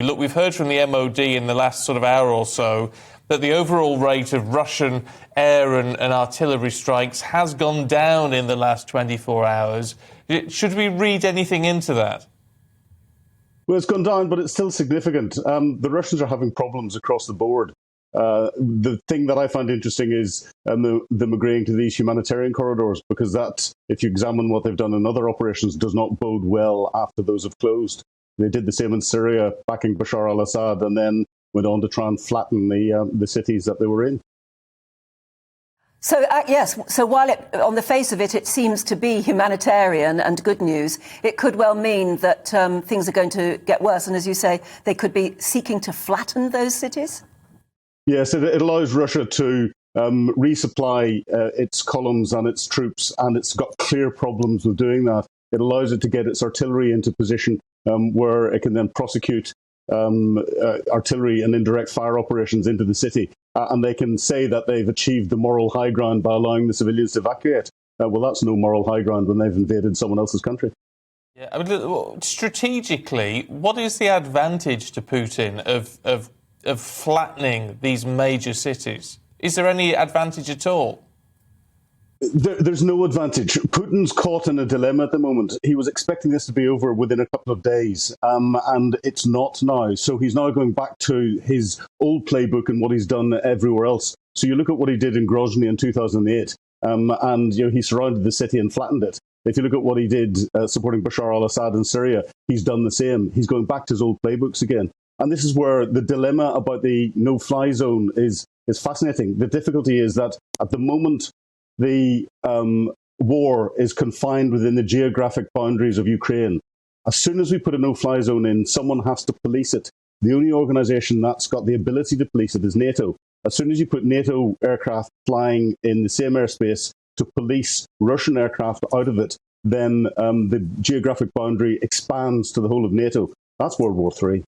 Look, we've heard from the MOD in the last sort of hour or so that the overall rate of Russian air and artillery strikes has gone down in the last 24 hours. Should we read anything into that? Well, it's gone down, but it's still significant. The Russians are having problems across the board. The thing that I find interesting is them agreeing to these humanitarian corridors, because that, if you examine what they've done in other operations, does not bode well after those have closed. They did the same in Syria, backing Bashar al-Assad, and then went on to try and flatten the cities that they were in. So, yes, so while on the face of it, it seems to be humanitarian and good news, it could well mean that things are going to get worse. And as you say, they could be seeking to flatten those cities? Yes, it allows Russia to resupply its columns and its troops, and it's got clear problems with doing that. It allows it to get its artillery into position where it can then prosecute artillery and indirect fire operations into the city. And they can say that they've achieved the moral high ground by allowing the civilians to evacuate. Well, that's no moral high ground when they've invaded someone else's country. Yeah, I mean, strategically, what is the advantage to Putin of flattening these major cities? Is there any advantage at all? There's no advantage. Putin's caught in a dilemma at the moment. He was expecting this to be over within a couple of days, and it's not now. So he's now going back to his old playbook and what he's done everywhere else. So you look at what he did in Grozny in 2008, and he surrounded the city and flattened it. If you look at what he did supporting Bashar al-Assad in Syria, he's done the same. He's going back to his old playbooks again. And this is where the dilemma about the no-fly zone is fascinating. The difficulty is that at the moment, the war is confined within the geographic boundaries of Ukraine. As soon as we put a no-fly zone in, someone has to police it. The only organisation that's got the ability to police it is NATO. As soon as you put NATO aircraft flying in the same airspace to police Russian aircraft out of it, then the geographic boundary expands to the whole of NATO. That's World War III.